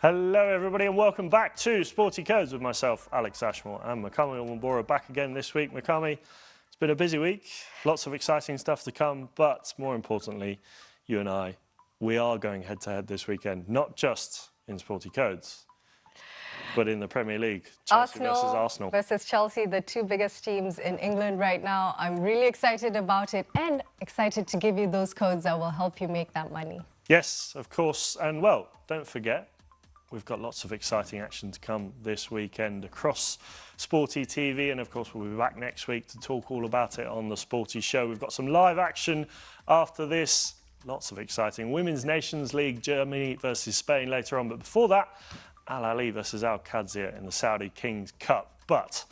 Hello everybody and welcome back to Sporty Codes with myself, Alex Ashmore, and Makami Onwambora back again this week. Makami, it's been a busy week, lots of exciting stuff to come, but more importantly, you and I, we are going head to head this weekend, not just in Sporty Codes, but in the Premier League, Chelsea versus Arsenal. Versus Chelsea, the two biggest teams in England right now. I'm really excited about it and excited to give you those codes that will help you make that money. Yes, of course, and well, don't forget, we've got lots of exciting action to come this weekend across SportyTV, and of course we'll be back next week to talk all about it on the Sporty Show. We've got some live action after this, lots of exciting Women's Nations League, Germany versus Spain later on, but before that, Al Ahly versus Al Qadsiya in the Saudi Kings Cup. But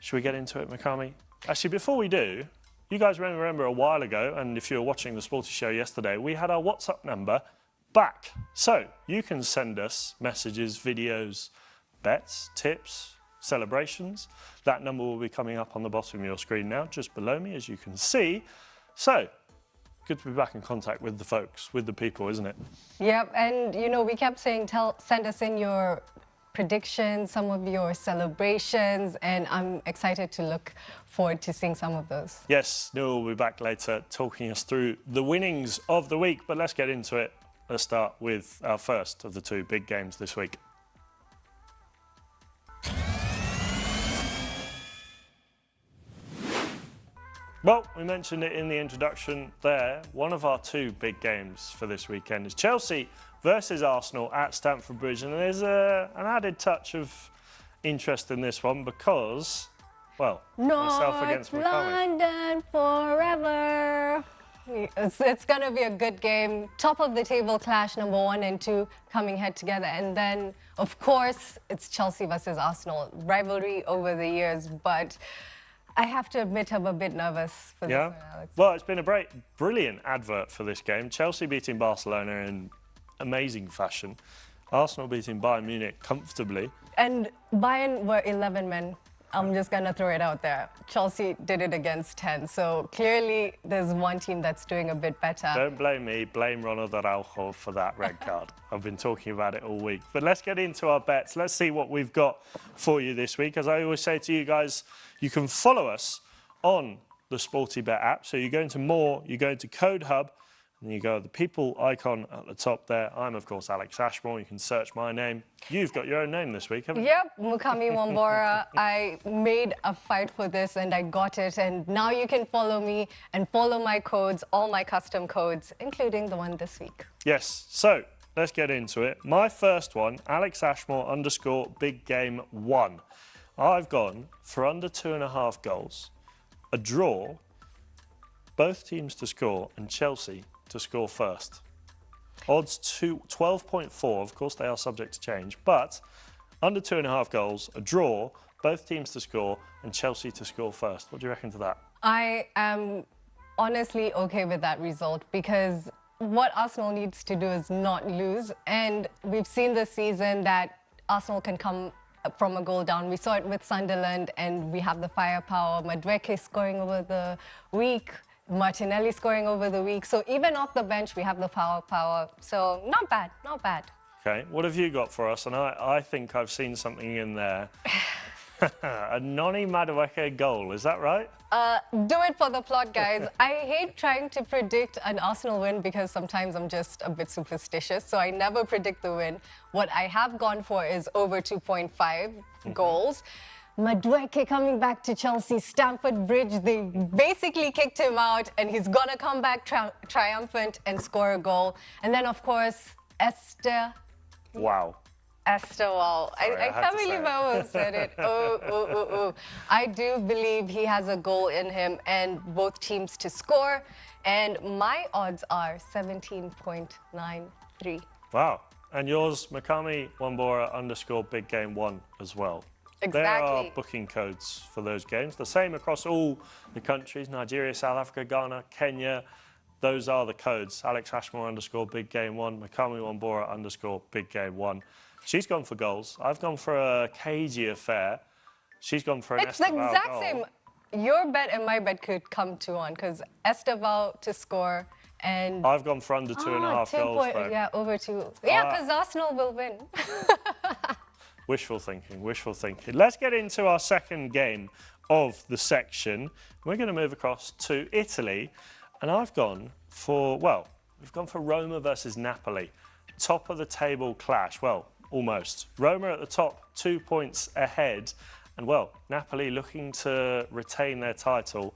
should we get into it, Makami? Actually, before we do, you guys remember a while ago, and if you were watching the Sporty Show yesterday, we had our WhatsApp number back. So you can send us messages, videos, bets, tips, celebrations. That number will be coming up on the bottom of your screen now, just below me, as you can see. So good to be back in contact with the folks, with the people, isn't it? Yep, and you know, we kept saying, send us in your predictions, some of your celebrations, and I'm excited to look forward to seeing some of those. Yes, Neil will be back later talking us through the winnings of the week, but let's get into it. Let's start with our first of the two big games this week. Well, we mentioned it in the introduction there. One of our two big games for this weekend is Chelsea versus Arsenal at Stamford Bridge. And there's an added touch of interest in this one because, well, myself against Makami. London forever. It's going to be a good game. Top of the table clash, number 1 and 2 coming head together. And then, of course, it's Chelsea versus Arsenal. Rivalry over the years, but I have to admit I'm a bit nervous for this one, Alex. Well, it's been a brilliant advert for this game. Chelsea beating Barcelona in amazing fashion. Arsenal beating Bayern Munich comfortably. And Bayern were 11 men. I'm just going to throw it out there. Chelsea did it against 10. So clearly there's one team that's doing a bit better. Don't blame me. Blame Ronald Araujo for that red card. I've been talking about it all week. But let's get into our bets. Let's see what we've got for you this week. As I always say to you guys, you can follow us on the Sporty Bet app. So you go into More, you go into Code Hub, and you go to the people icon at the top there. I'm, of course, Alex Ashmore. You can search my name. You've got your own name this week, haven't you? Yep, Makami Onwambora. I made a fight for this and I got it. And now you can follow me and follow my codes, all my custom codes, including the one this week. Yes, so let's get into it. My first one, Alex Ashmore _ big game 1. I've gone for under 2.5 goals, a draw, both teams to score, and Chelsea to score first. Odds 12.4, of course they are subject to change, but under 2.5 goals, a draw, both teams to score, and Chelsea to score first. What do you reckon to that? I am honestly okay with that result because what Arsenal needs to do is not lose. And we've seen this season that Arsenal can come from a goal down. We saw it with Sunderland and we have the firepower. Madueke scoring over the week. Martinelli scoring over the week. So even off the bench, we have the power. So not bad, not bad. Okay, what have you got for us? And I think I've seen something in there. A Noni Madueke goal, is that right? Do it for the plot, guys. I hate trying to predict an Arsenal win because sometimes I'm just a bit superstitious, so I never predict the win. What I have gone for is over 2.5 goals. Madueke coming back to Chelsea, Stamford Bridge, they basically kicked him out and he's gonna come back triumphant and score a goal. And then, of course, Esther. Wow. Esther, wow. I can't believe I almost said it. Oh. I do believe he has a goal in him and both teams to score. And my odds are 17.93. Wow. And yours, Makami Onwambora _ big game 1 as well. Exactly. There are booking codes for those games. The same across all the countries, Nigeria, South Africa, Ghana, Kenya. Those are the codes. Alex Ashmore _ big game 1, Makami Onwambora _ big game 1. She's gone for goals. I've gone for a cagey affair. She's gone for an It's the exact same. Your bet and my bet could come to one because Esteval to score And I've gone for under 2.5 goals. Yeah, over 2. Yeah, because Arsenal will win. Wishful thinking, wishful thinking. Let's get into our second game of the section. We're going to move across to Italy. And I've gone for, well, we've gone for Roma versus Napoli. Top of the table clash. Well, almost. Roma at the top, 2 points ahead. And, well, Napoli looking to retain their title.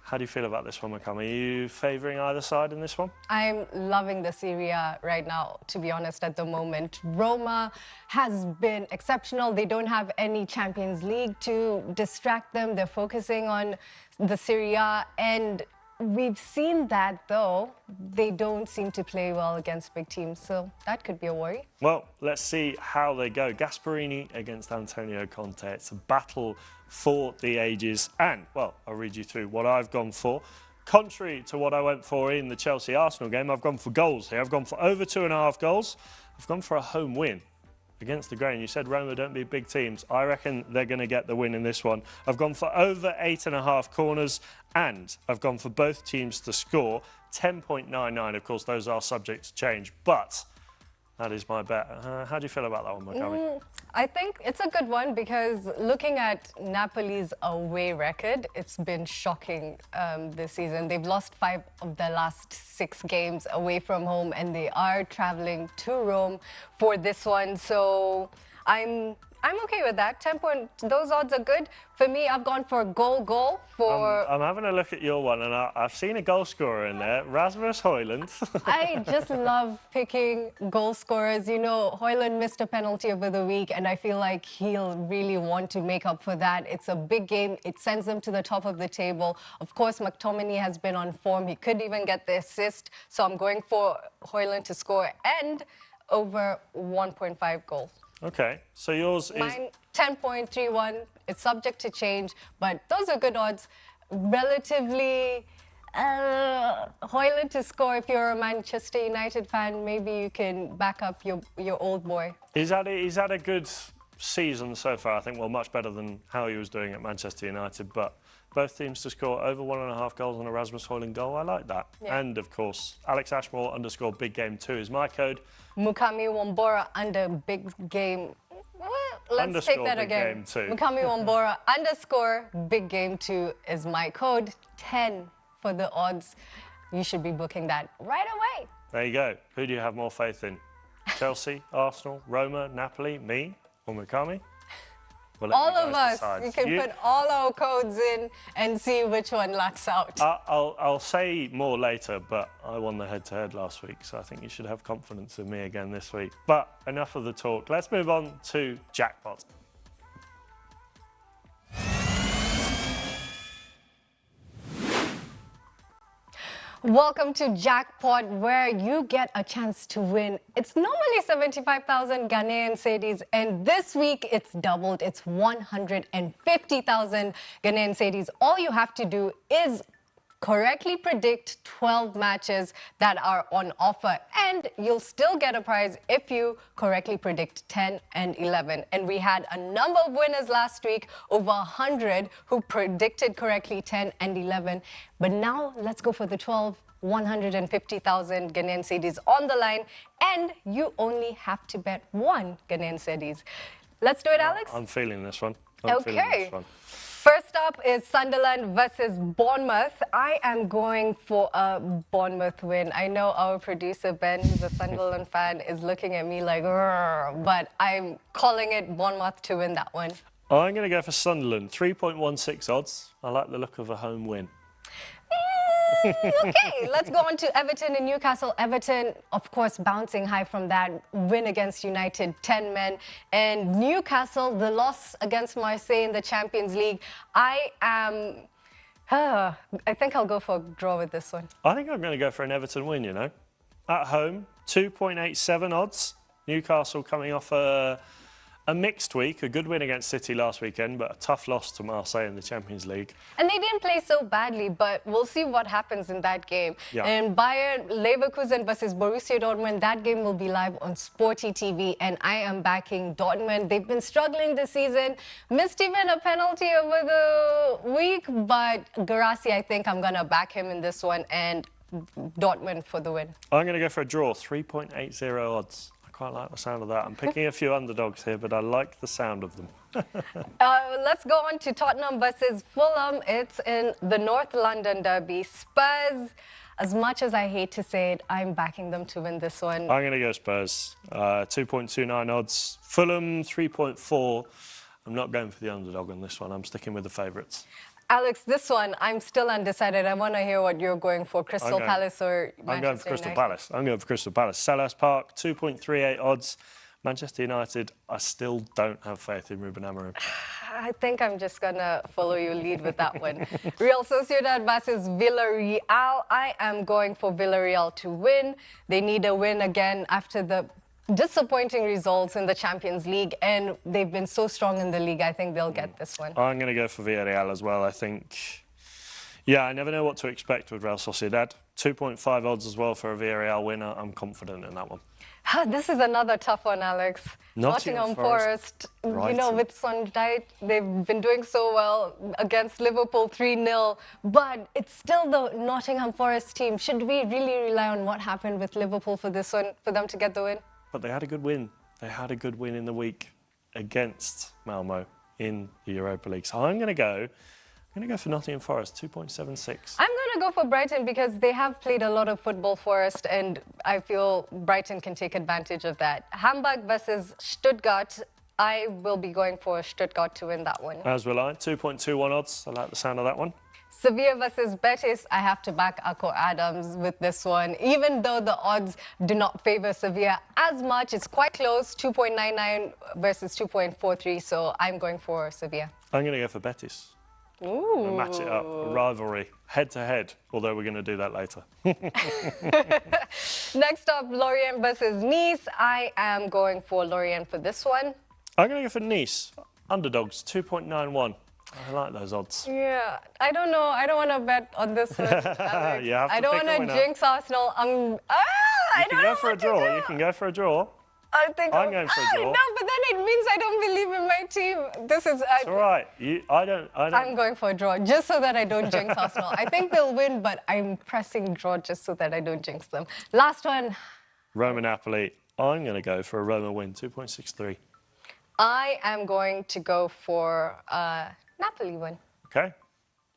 How do you feel about this one, Makam? Are you favouring either side in this one? I'm loving the Serie A right now, to be honest, at the moment. Roma has been exceptional. They don't have any Champions League to distract them. They're focusing on the Serie A, and we've seen that, though, they don't seem to play well against big teams, so that could be a worry. Well, let's see how they go. Gasperini against Antonio Conte. It's a battle for the ages. And, well, I'll read you through what I've gone for. Contrary to what I went for in the Chelsea-Arsenal game, I've gone for goals here. I've gone for over 2.5 goals. I've gone for a home win against the grain. You said Roma don't beat big teams. I reckon they're going to get the win in this one. I've gone for over 8.5 corners, and I've gone for both teams to score 10.99. Of course, those are subject to change, but that is my bet. How do you feel about that one, Makami? I think it's a good one because looking at Napoli's away record, it's been shocking this season. They've lost 5 of their last 6 games away from home, and they are traveling to Rome for this one. So I'm okay with that. 10 point, those odds are good. For me, I've gone for goal for... I'm having a look at your one, and I've seen a goal scorer in there, Rasmus Højlund. I just love picking goal scorers. You know, Højlund missed a penalty over the week, and I feel like he'll really want to make up for that. It's a big game. It sends them to the top of the table. Of course, McTominay has been on form. He could even get the assist. So I'm going for Højlund to score and over 1.5 goals. Okay, so yours is... Mine, 10.31. It's subject to change, but those are good odds. Relatively, Højlund to score. If you're a Manchester United fan, maybe you can back up your old boy. He's had a good season so far, I think. Well, much better than how he was doing at Manchester United, but both teams to score over 1.5 goals on a Rasmus Højlund goal. I like that. Yeah. And, of course, Alex Ashmore _ big game 2 is my code. Mukami Wambora under big game. Let's take that again. Mukami Wambora _ big game 2 is my code. 10 for the odds. You should be booking that right away. There you go. Who do you have more faith in? Chelsea, Arsenal, Roma, Napoli, me, or Mukami? Well, all of us. You can put all our codes in and see which one lacks out. I'll say more later, but I won the head-to-head last week, so I think you should have confidence in me again this week. But enough of the talk. Let's move on to Jackpot. Welcome to Jackpot, where you get a chance to win. It's normally 75,000 Ghanaian cedis, and this week it's doubled. It's 150,000 Ghanaian cedis. All you have to do is correctly predict 12 matches that are on offer, and you'll still get a prize if you correctly predict 10 and 11. And we had a number of winners last week, over 100 who predicted correctly 10 and 11. But now let's go for the 12. 150,000 Ghanaian cedis on the line, and you only have to bet 1 Ghanaian cedis. Let's do it, Alex? I'm feeling this one. Okay. First up is Sunderland versus Bournemouth. I am going for a Bournemouth win. I know our producer, Ben, who's a Sunderland fan, is looking at me like, but I'm calling it Bournemouth to win that one. I'm going to go for Sunderland. 3.16 odds. I like the look of a home win. Okay, let's go on to Everton and Newcastle. Everton, of course, bouncing high from that win against United, 10 men. And Newcastle, the loss against Marseille in the Champions League. I think I'll go for a draw with this one. I think I'm going to go for an Everton win, you know. At home, 2.87 odds. Newcastle coming off a mixed week, a good win against City last weekend, but a tough loss to Marseille in the Champions League. And they didn't play so badly, but we'll see what happens in that game. Yeah. And Bayern Leverkusen versus Borussia Dortmund, that game will be live on SportyTV, and I am backing Dortmund. They've been struggling this season, missed even a penalty over the week, but Guirassy, I think I'm going to back him in this one, and Dortmund for the win. I'm going to go for a draw, 3.80 odds. I quite like the sound of that. I'm picking a few underdogs here, but I like the sound of them. Let's go on to Tottenham versus Fulham. It's in the North London derby. Spurs, as much as I hate to say it, I'm backing them to win this one. I'm going to go Spurs, 2.29 odds. Fulham, 3.4. I'm not going for the underdog on this one. I'm sticking with the favourites. Alex, this one, I'm still undecided. I want to hear what you're going for, Crystal Palace or Manchester I'm going for Crystal United. Palace. I'm going for Crystal Palace. Selhurst Park, 2.38 odds. Manchester United, I still don't have faith in Ruben Amorim. I think I'm just going to follow your lead with that one. Real Sociedad versus Villarreal. I am going for Villarreal to win. They need a win again after the disappointing results in the Champions League, and they've been so strong in the league. I think they'll get this one. I'm going to go for Villarreal as well. I think, yeah, I never know what to expect with Real Sociedad. 2.5 odds as well for a Villarreal winner. I'm confident in that one. This is another tough one, Alex. Nottingham Forest, you know, with Sondheim, they've been doing so well against Liverpool 3-0, but it's still the Nottingham Forest team. Should we really rely on what happened with Liverpool for this one, for them to get the win? But they had a good win. They had a good win in the week against Malmo in the Europa League. So I'm going to go for Nottingham Forest, 2.76. I'm going to go for Brighton because they have played a lot of football for us, and I feel Brighton can take advantage of that. Hamburg versus Stuttgart. I will be going for Stuttgart to win that one. As will I. 2.21 odds. I like the sound of that one. Sevilla versus Betis. I have to back Akko Adams with this one. Even though the odds do not favour Sevilla as much, it's quite close, 2.99 versus 2.43. So I'm going for Sevilla. I'm going to go for Betis. Ooh. We'll match it up, a rivalry, head to head, although we're going to do that later. Next up, Lorient versus Nice. I am going for Lorient for this one. I'm going to go for Nice, underdogs, 2.91. I like those odds. Yeah, I don't know. I don't want to bet on this one, Alex. You have to I don't pick want to jinx Arsenal. I don't You can go know for a what to draw. do. You can go for a draw. I think I'm going for a draw. No, but then it means I don't believe in my team. This is. It's all right. I don't. I'm going for a draw just so that I don't jinx Arsenal. I think they'll win, but I'm pressing draw just so that I don't jinx them. Last one. Roma Napoli. I'm going to go for a Roma win, 2.63. I am going to go for Napoli win. Okay.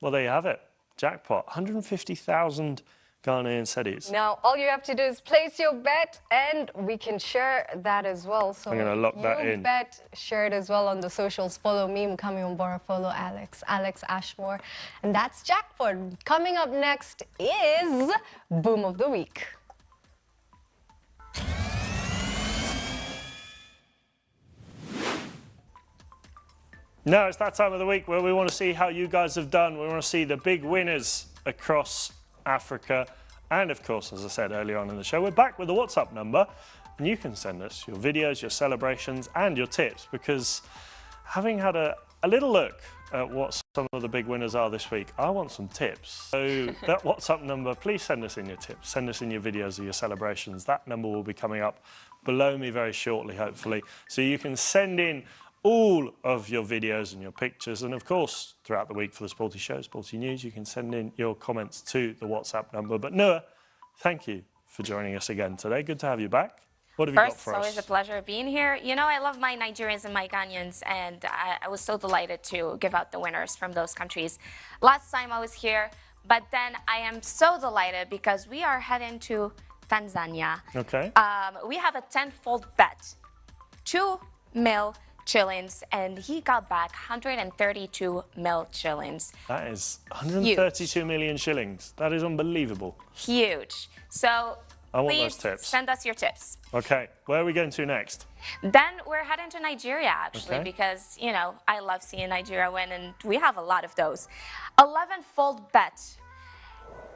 Well, there you have it. Jackpot. 150,000 Ghanaian cedis. Now, all you have to do is place your bet, and we can share that as well. So I'm going to lock that in. Bet, share it as well on the socials. Follow me, Mukami Umbora, follow Alex Ashmore. And that's Jackpot. Coming up next is Boom of the Week. Now it's that time of the week where we want to see how you guys have done. We want to see the big winners across Africa. And of course, as I said earlier on in the show, we're back with the WhatsApp number. And you can send us your videos, your celebrations and your tips, because having had a little look at what some of the big winners are this week, I want some tips. So that WhatsApp number, please send us in your tips, send us in your videos or your celebrations. That number will be coming up below me very shortly, hopefully. So you can send in all of your videos and your pictures, and of course throughout the week for the Sporty Show, Sporty News, you can send in your comments to the WhatsApp number. But Noah, thank you for joining us again today. Good to have you back. What have you got for us? First, it's always a pleasure being here. You know, I love my Nigerians and my Ghanaians, and I was so delighted to give out the winners from those countries last time I was here. But then I am so delighted because we are heading to Tanzania. Okay. We have a 10-fold bet, 2 mil shillings, and he got back 132 mil shillings. That is 132 million shillings. That is unbelievable. Huge. So I want please those tips. send us your tips. Okay, where are we going to next? Then we're heading to Nigeria, actually, Okay. because, you know, I love seeing Nigeria win, and we have a lot of those. 11-fold bet,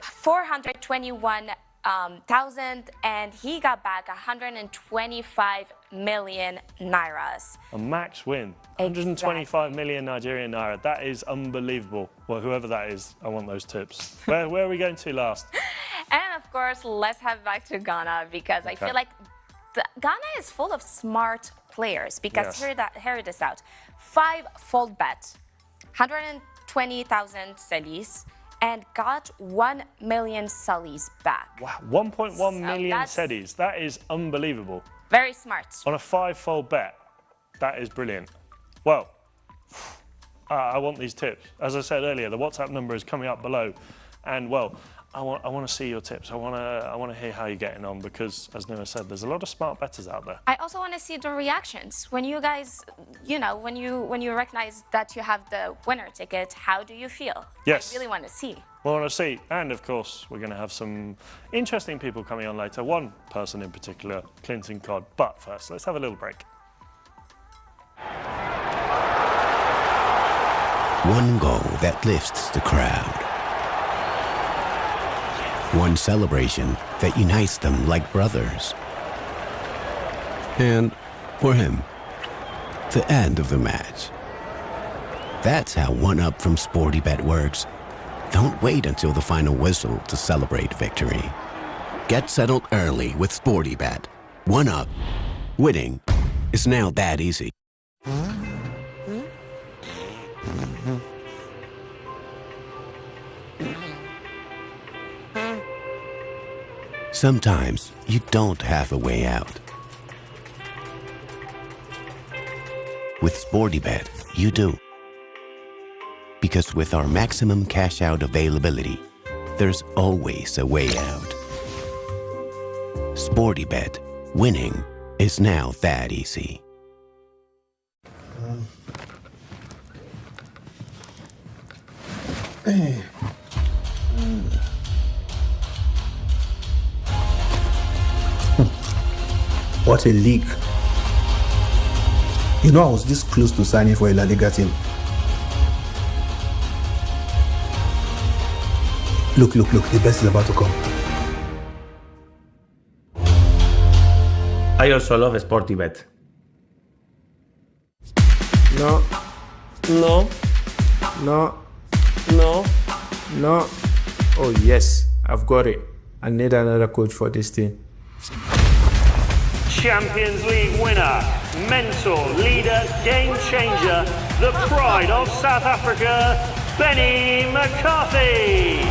421,000, and he got back 125 million nairas. A max win. 125 million Nigerian naira. That is unbelievable. Well, whoever that is, I want those tips. Where are we going to last? And of course, let's head back to Ghana, because I feel like Ghana is full of smart players. Because hear this out: 5-fold bet, 120,000 cedis, and got 1 million Sullies back. Wow, 1.1 million that's cedis. That is unbelievable. Very smart. On a 5-fold bet. That is brilliant. Well, I want these tips. As I said earlier, the WhatsApp number is coming up below. And, well, I want to see your tips. I want to hear how you're getting on because, as Noah said, there's a lot of smart bettors out there. I also want to see the reactions when you guys, when you recognize that you have the winner ticket. How do you feel? Yes. I really want to see. We want to see, and of course, we're going to have some interesting people coming on later. One person in particular, Clinton Codd. But first, let's have a little break. One goal that lifts the crowd. One celebration that unites them like brothers. And for him, the end of the match. That's how One Up from Sporty Bet works. Don't wait until the final whistle to celebrate victory. Get settled early with Sporty Bet. One Up. Winning is now that easy. Sometimes you don't have a way out. With Sporty Bet, you do. Because with our maximum cash out availability, there's always a way out. Sporty Bet, winning is now that easy. What a leak. You know, I was this close to signing for a La Liga team. Look, the best is about to come. I also love Sporty Bet. No. Oh yes, I've got it. I need another coach for this team. Champions League winner, mentor, leader, game changer, the pride of South Africa, Benny McCarthy.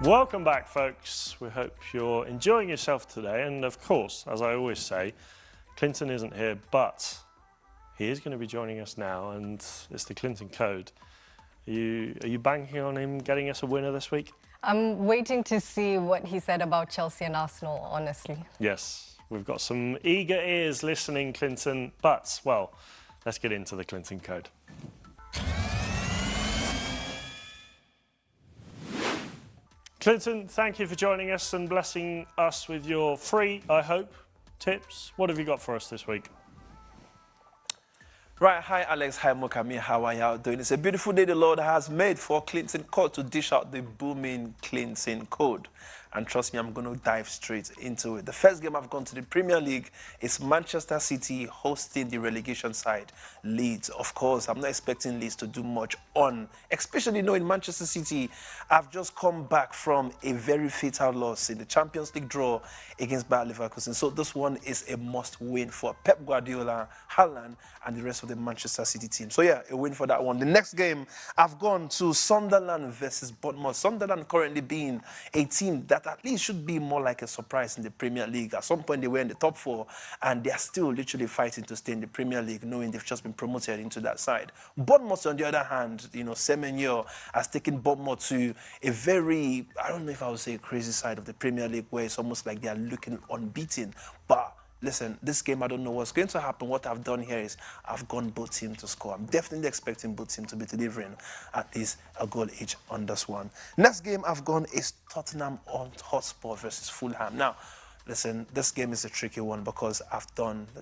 Welcome back, folks. We hope you're enjoying yourself today. And of course, as I always say, Clinton isn't here, but he is going to be joining us now, and it's the Clinton Code. Are you banking on him getting us a winner this week? I'm waiting to see what he said about Chelsea and Arsenal, honestly. Yes, we've got some eager ears listening, Clinton. But, well, let's get into the Clinton Code. Clinton, thank you for joining us and blessing us with your free, I hope, tips. What have you got for us this week? Right, hi Alex, hi Mokami, how are y'all doing? It's a beautiful day the Lord has made for Clinton Code to dish out the booming Clinton Code. And trust me, I'm going to dive straight into it. The first game I've gone to the Premier League is Manchester City hosting the relegation side, Leeds. Of course, I'm not expecting Leeds to do much on, especially knowing Manchester City have just come back from a very fatal loss in the Champions League draw against Bayer Leverkusen. So this one is a must-win for Pep Guardiola, Haaland, and the rest of the Manchester City team. So yeah, a win for that one. The next game, I've gone to Sunderland versus Bournemouth. Sunderland currently being a team that at least should be more like a surprise in the Premier League. At some point, they were in the top 4, and they are still literally fighting to stay in the Premier League, knowing they've just been promoted into that side. Bournemouth, on the other hand, Semenyo has taken Bournemouth to a very, I don't know if I would say a crazy side of the Premier League, where it's almost like they are looking unbeaten. But listen, this game, I don't know what's going to happen. What I've done here is I've gone both teams to score. I'm definitely expecting both teams to be delivering at least a goal each on this one. Next game I've gone is Tottenham Hotspur versus Fulham. Now, listen, this game is a tricky one because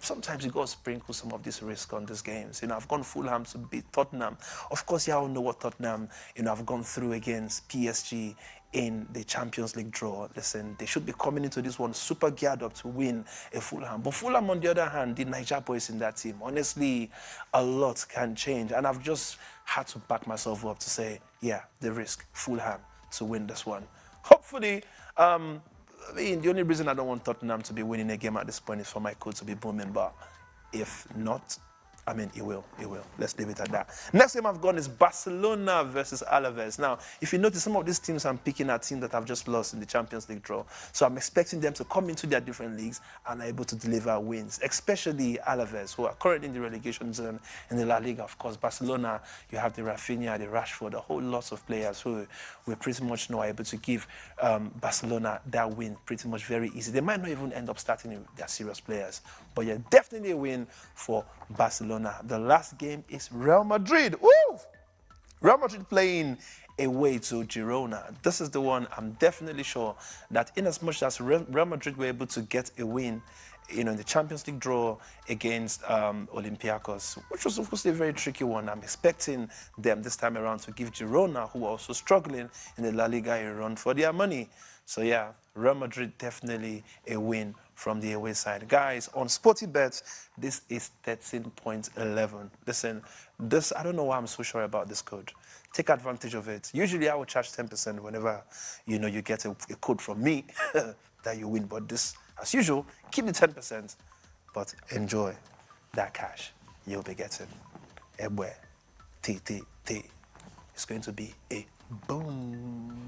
sometimes you got to sprinkle some of this risk on these games. I've gone Fulham to beat Tottenham. Of course, you all know what Tottenham, I've gone through against PSG in the Champions League draw. Listen, they should be coming into this one super geared up to win a Fulham. But Fulham, on the other hand, the Niger boys in that team, honestly, a lot can change. And I've just had to back myself up to say, yeah, the risk, Fulham to win this one. Hopefully, I mean, the only reason I don't want Tottenham to be winning a game at this point is for my code to be booming, but if not, I mean, it will. Let's leave it at that. Next game I've gone is Barcelona versus Alaves. Now, if you notice, some of these teams I'm picking are teams that have just lost in the Champions League draw. So I'm expecting them to come into their different leagues and are able to deliver wins, especially Alaves, who are currently in the relegation zone in the La Liga. Of course, Barcelona, you have the Rafinha, the Rashford, a whole lot of players who we pretty much know are able to give Barcelona that win pretty much very easy. They might not even end up starting with their serious players, but yeah, definitely a win for Barcelona. The last game is Real Madrid. Woo! Real Madrid playing away to Girona. This is the one I'm definitely sure that in as much as Real Madrid were able to get a win, in the Champions League draw against Olympiacos, which was of course a very tricky one. I'm expecting them this time around to give Girona, who are also struggling in the La Liga, a run for their money. So yeah, Real Madrid definitely a win from the away side. Guys, on Sporty Bet, this is 13.11. Listen, I don't know why I'm so sure about this code. Take advantage of it. Usually I would charge 10% whenever, you get a code from me that you win. But this, as usual, keep the 10%, but enjoy that cash you'll be getting. Ebwe, T. It's going to be a boom.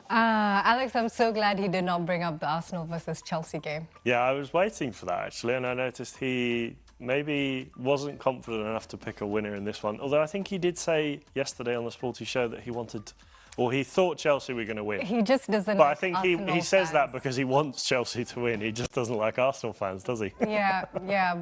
Alex, I'm so glad he did not bring up the Arsenal versus Chelsea game. Yeah, I was waiting for that, actually, and I noticed he maybe wasn't confident enough to pick a winner in this one. Although I think he did say yesterday on the Sporty Show that he wanted, or he thought Chelsea were going to win. He just doesn't But like I think Arsenal he says fans. that because he wants Chelsea to win. He just doesn't like Arsenal fans, does he? Yeah,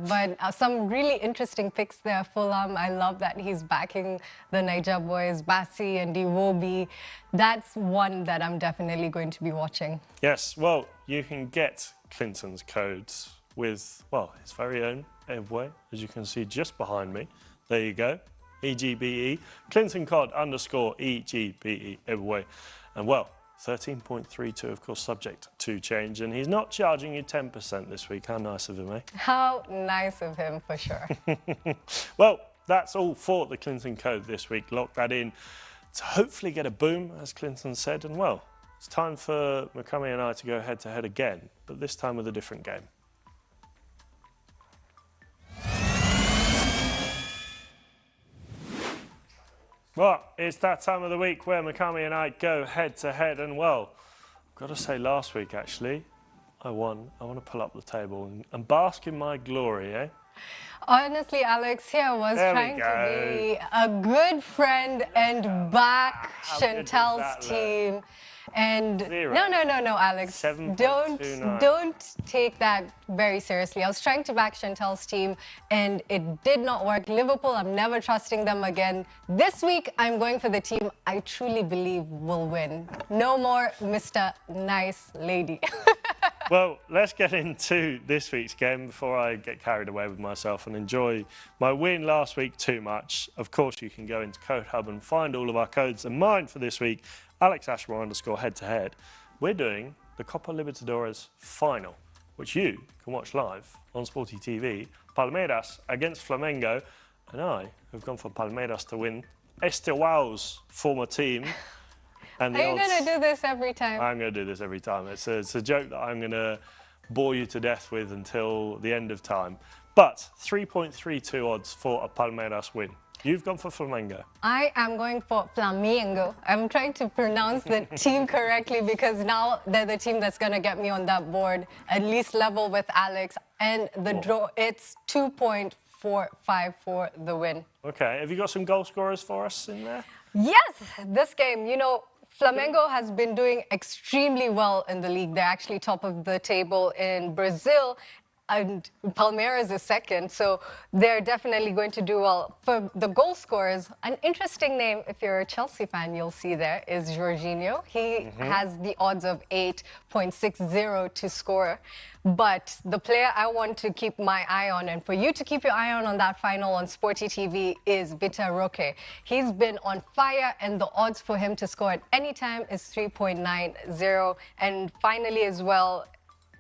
but some really interesting picks there. Fulham, I love that he's backing the Niger boys, Bassi and Iwobi. That's one that I'm definitely going to be watching. Yes, well, you can get Clinton's codes with, well, his very own Ebwe, as you can see just behind me. There you go. EGBE, Clinton Cod _EGBE, Ebwe. And well, 13.32, of course, subject to change. And he's not charging you 10% this week. How nice of him, eh? How nice of him, for sure. Well, that's all for the Clinton Code this week. Lock that in to hopefully get a boom, as Clinton said. And well, it's time for Makami and I to go head-to-head again, but this time with a different game. Well, it's that time of the week where Makami and I go head-to-head, and well, I've got to say last week, actually, I won. I want to pull up the table and bask in my glory, eh? Honestly, Alex, here I was trying to be a good friend and back Chantel's team. And no, Alex, don't take that very seriously. I was trying to back Chantel's team and it did not work. Liverpool, I'm never trusting them again. This week, I'm going for the team I truly believe will win. No more Mr. Nice Lady. Well, let's get into this week's game before I get carried away with myself and enjoy my win last week too much. Of course, you can go into Code Hub and find all of our codes. And mine for this week, Alex Ashmore _ head-to-head. We're doing the Copa Libertadores final, which you can watch live on SportyTV. Palmeiras against Flamengo. And I have gone for Palmeiras to win. Estewao's former team. And Are you going to do this every time? I'm going to do this every time. It's a joke that I'm going to bore you to death with until the end of time. But 3.32 odds for a Palmeiras win. You've gone for Flamengo. I am going for Flamengo. I'm trying to pronounce the team correctly because now they're the team that's going to get me on that board, at least level with Alex. And the draw, it's 2.45 for the win. Okay, have you got some goal scorers for us in there? Yes, this game, Flamengo has been doing extremely well in the league. They're actually top of the table in Brazil, and Palmeiras is second, so they're definitely going to do well. For the goal scorers, an interesting name, if you're a Chelsea fan, you'll see there, is Jorginho. He has the odds of 8.60 to score. But the player I want to keep my eye on, and for you to keep your eye on that final on SportyTV, is Vitor Roque. He's been on fire, and the odds for him to score at any time is 3.90. And finally, as well,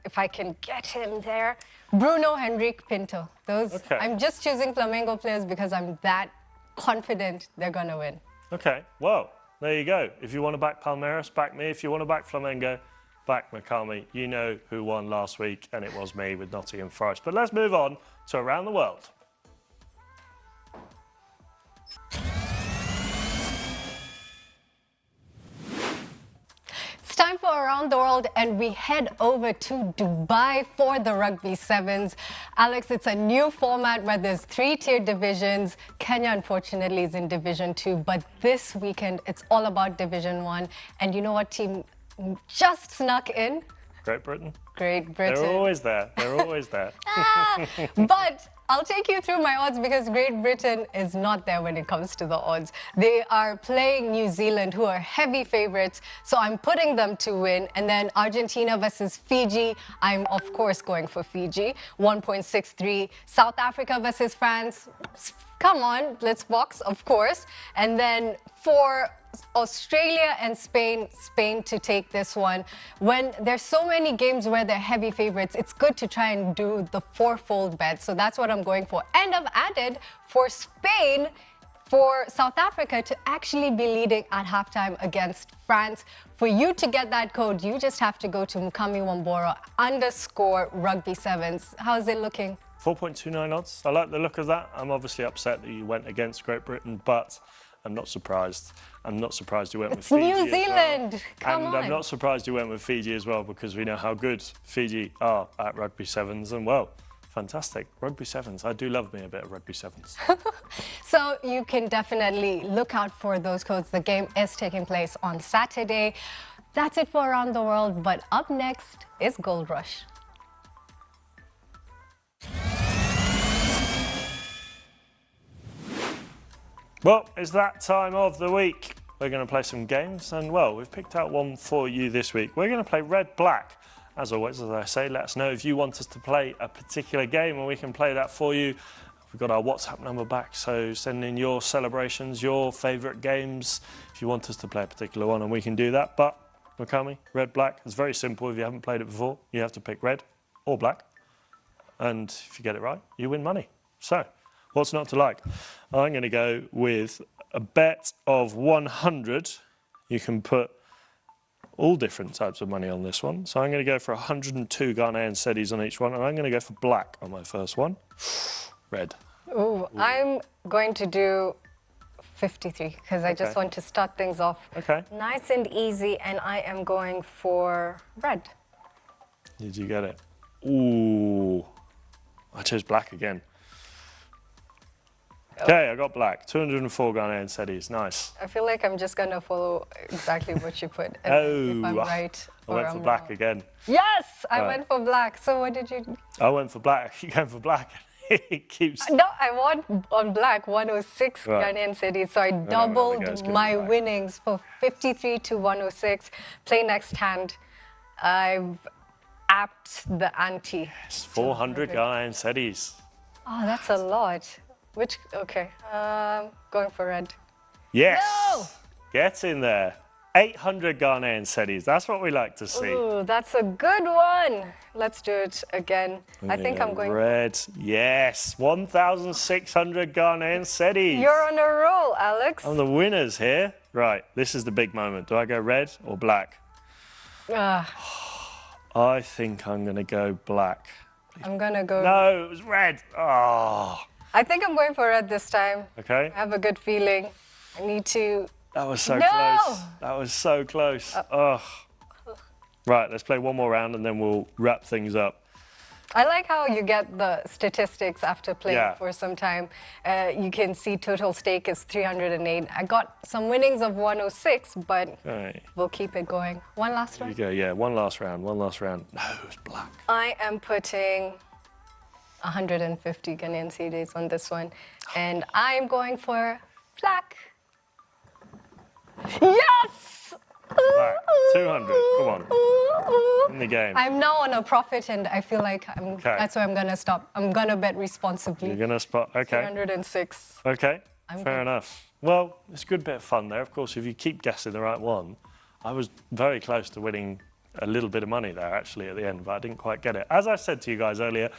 if I can get him there, Bruno Henrique Pinto. I'm just choosing Flamengo players because I'm that confident they're going to win. Okay, well, there you go. If you want to back Palmeiras, back me. If you want to back Flamengo, back Macami. You know who won last week, and it was me with Nottingham Forest. But let's move on to Around the World. Time for Around the World, and we head over to Dubai for the Rugby Sevens. Alex, it's a new format where there's 3-tier divisions. Kenya, unfortunately, is in Division 2, but this weekend it's all about Division 1. And you know what team just snuck in? Great Britain. Great Britain. They're always there. They're always there. But I'll take you through my odds because Great Britain is not there when it comes to the odds. They are playing New Zealand, who are heavy favorites, so I'm putting them to win. And then Argentina versus Fiji, I'm of course going for Fiji, 1.63. South Africa versus France, come on, let's box, of course. And then for Australia and Spain to take this one. When there's so many games where they're heavy favorites, it's good to try and do the fourfold bet. So that's what I'm going for. And I've added for Spain, for South Africa to actually be leading at halftime against France. For you to get that code, you just have to go to Mukami Wambora _Rugby Sevens. How's it looking? 4.29 odds. I like the look of that. I'm obviously upset that you went against Great Britain, but I'm not surprised. I'm not surprised you went with Fiji. It's New Zealand. Well. Come on. I'm not surprised you went with Fiji as well, because we know how good Fiji are at Rugby Sevens. And well, fantastic. Rugby Sevens. I do love me a bit of Rugby Sevens. So you can definitely look out for those codes. The game is taking place on Saturday. That's it for Around the World. But up next is Gold Rush. Well, it's that time of the week. We're going to play some games, and well, we've picked out one for you this week. We're going to play Red Black. As always, as I say, let us know if you want us to play a particular game, and we can play that for you. We've got our WhatsApp number back, so send in your celebrations, your favourite games, if you want us to play a particular one, and we can do that. But, Makami, Red Black, it's very simple. If you haven't played it before, you have to pick red or black, and if you get it right, you win money. So, what's not to like? I'm going to go with a bet of 100. You can put all different types of money on this one. So I'm going to go for 102 Ghanaian cedis on each one, and I'm going to go for black on my first one. Red. Ooh, I'm going to do 53 because I just want to start things off nice and easy, and I am going for red. Did you get it? Ooh, I chose black again. Okay, I got black. 204 Ghanaian cedis. Nice. I feel like I'm just going to follow exactly what you put. And if I'm right I went for black again. Yes, I went for black. So what did you do? I went for black. You going for black. It keeps... No, I won on black 106 Ghanaian cedis. So I doubled my winnings for 53 to 106. Play next hand. I've apped the ante. Yes, 400 Ghanaian cedis. Oh, that's a lot. Which, going for red. Yes! No! Get in there. 800 Ghanaian cedis. That's what we like to see. Ooh, that's a good one. Let's do it again. I think I'm going red. Yes, 1,600 Ghanaian cedis. You're on a roll, Alex. I'm the winners here. Right, this is the big moment. Do I go red or black? I think I'm going to go black. I'm going to go... No, it was red. Oh. I think I'm going for red this time. Okay. I have a good feeling. I need to... That was so close. That was so close. Right, let's play one more round and then we'll wrap things up. I like how you get the statistics after playing for some time. You can see total stake is 308. I got some winnings of 106, but we'll keep it going. One last one? Here you go, yeah, one last round. No, it's black. I am putting 150 Ghanaian cedis on this one, and I'm going for black. Yes! Black, 200, come on, in the game. I'm now on a profit, and I feel like that's where I'm going to stop. I'm going to bet responsibly. You're going to spot, 306. Okay, fair enough. Well, it's a good bit of fun there. Of course, if you keep guessing the right one, I was very close to winning a little bit of money there, actually, at the end, but I didn't quite get it. As I said to you guys earlier,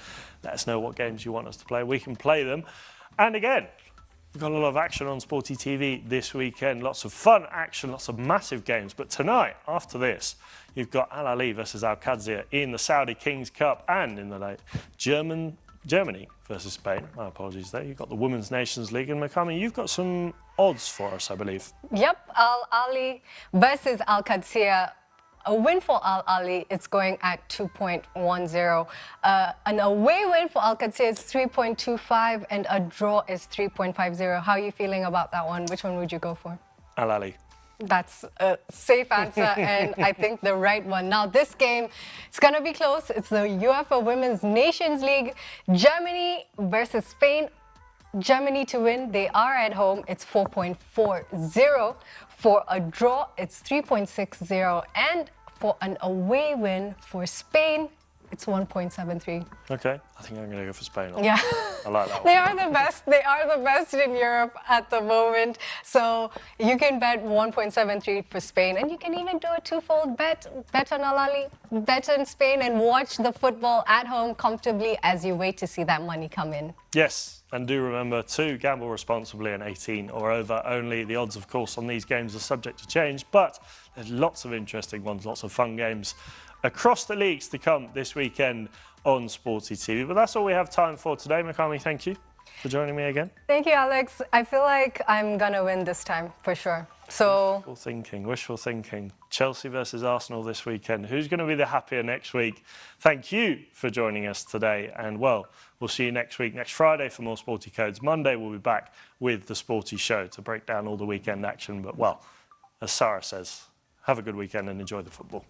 let us know what games you want us to play. We can play them. And again, We've got a lot of action on Sporty TV this weekend. Lots of fun action, lots of massive games. But tonight, after this, you've got Al Ahly versus Al Qadsiya in the Saudi Kings Cup, and in the late Germany versus Spain. My apologies there. You've got the Women's Nations League. And Makami, you've got some odds for us, I believe. Yep, Al Ahly versus Al Qadsiya. A win for Al Ahly is going at 2.10. An away win for Al Qadsiya is 3.25, and a draw is 3.50. How are you feeling about that one? Which one would you go for? Al Ahly. That's a safe answer, and I think the right one. Now, this game, it's going to be close. It's the UEFA Women's Nations League. Germany versus Spain. Germany to win. They are at home. It's 4.40. For a draw, it's 3.60. And for an away win for Spain, it's 1.73. Okay, I think I'm going to go for Spain. Yeah. I like that one. They are the best. They are the best in Europe at the moment. So you can bet 1.73 for Spain, and you can even do a twofold bet. Bet on Al Ahly, bet on Spain, and watch the football at home comfortably as you wait to see that money come in. Yes, and do remember to gamble responsibly, and 18 or over only. The odds, of course, on these games are subject to change, but there's lots of interesting ones, lots of fun games across the leagues to come this weekend on Sporty TV. But that's all we have time for today. Makami, thank you for joining me again. Thank you, Alex. I feel like I'm going to win this time, for sure. So Wishful thinking. Chelsea versus Arsenal this weekend. Who's going to be the happier next week? Thank you for joining us today. And, well, we'll see you next week, next Friday, for more SportyCodes. Monday, we'll be back with the Sporty Show to break down all the weekend action. But, well, as Sarah says, have a good weekend and enjoy the football.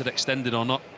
Extended or not.